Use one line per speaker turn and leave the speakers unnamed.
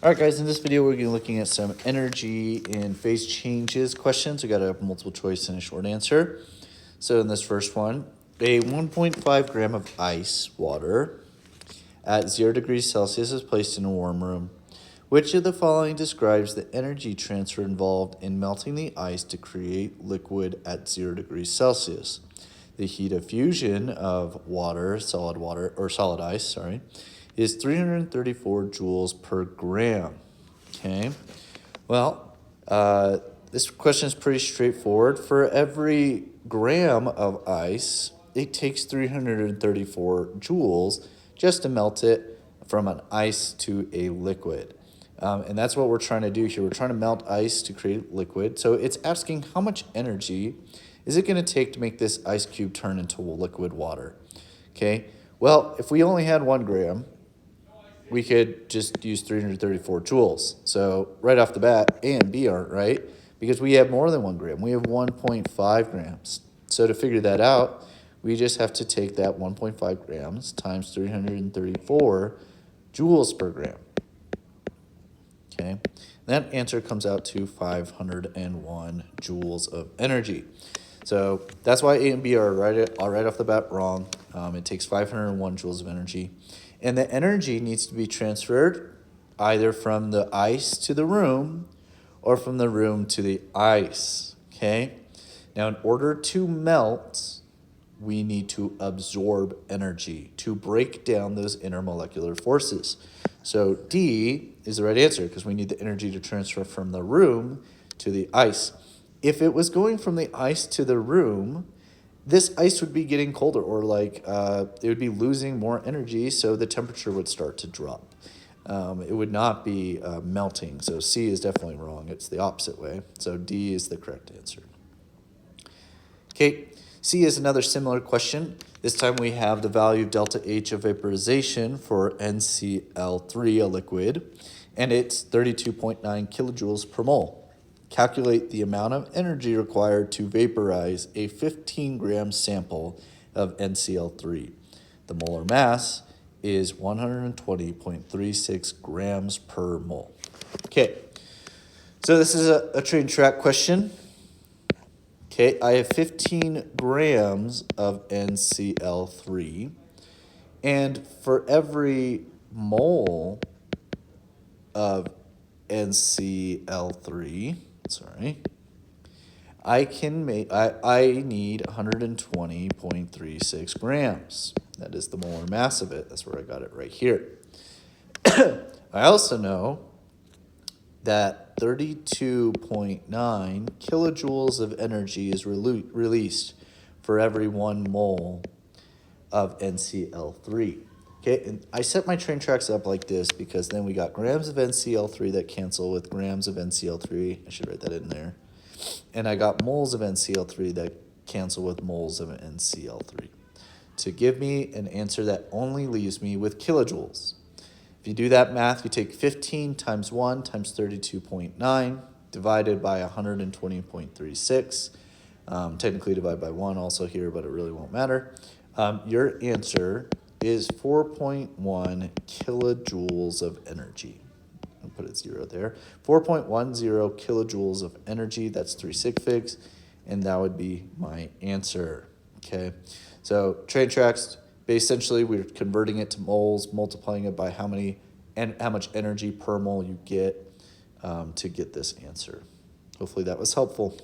All right, guys, in this video, we're going to be looking at some energy and phase changes questions. We got a multiple choice and a short answer. So in this first one, a 1.5 gram of ice water at 0 degrees Celsius is placed in a warm room. Which of the following describes the energy transfer involved in melting the ice to create liquid at 0 degrees Celsius? The heat of fusion of solid ice, is 334 joules per gram. Okay, well, this question is pretty straightforward. For every gram of ice, it takes 334 joules just to melt it from an ice to a liquid. And that's what we're trying to do here. We're trying to melt ice to create liquid. So it's asking how much energy is it going to take to make this ice cube turn into liquid water? Okay, well, if we only had 1 gram, we could just use 334 joules. So right off the bat, A and B aren't right because we have more than 1 gram. We have 1.5 grams. So to figure that out, we just have to take that 1.5 grams times 334 joules per gram. Okay, that answer comes out to 501 joules of energy. So that's why A and B are right off the bat wrong. It takes 501 joules of energy. And the energy needs to be transferred either from the ice to the room or from the room to the ice, okay? Now, in order to melt, we need to absorb energy to break down those intermolecular forces. So D is the right answer because we need the energy to transfer from the room to the ice. If it was going from the ice to the room, this ice would be getting colder, or it would be losing more energy, so the temperature would start to drop. It would not be melting, so C is definitely wrong. It's the opposite way, so D is the correct answer. Okay, C is another similar question. This time we have the value of delta H of vaporization for NCl3, a liquid, and it's 32.9 kilojoules per mole. Calculate the amount of energy required to vaporize a 15-gram sample of NCl3. The molar mass is 120.36 grams per mole. Okay, so this is a train track question. Okay, I have 15 grams of NCl3, and for every mole of NCl3, I need 120.36 grams. That is the molar mass of it. That's where I got it right here. I also know that 32.9 kilojoules of energy is released for every 1 mole of NCl3. Okay, and I set my train tracks up like this because then we got grams of NCl3 that cancel with grams of NCl3. I should write that in there. And I got moles of NCl3 that cancel with moles of NCl3 to give me an answer that only leaves me with kilojoules. If you do that math, you take 15 times 1 times 32.9 divided by 120.36. Technically divide by 1 also here, but it really won't matter. Your answer is 4.1 kilojoules of energy. I'll put it 0 there. 4.10 kilojoules of energy. That's 3 sig figs, and that would be my answer. Okay, so train tracks. Essentially, we're converting it to moles, multiplying it by how much energy per mole you get to get this answer. Hopefully that was helpful.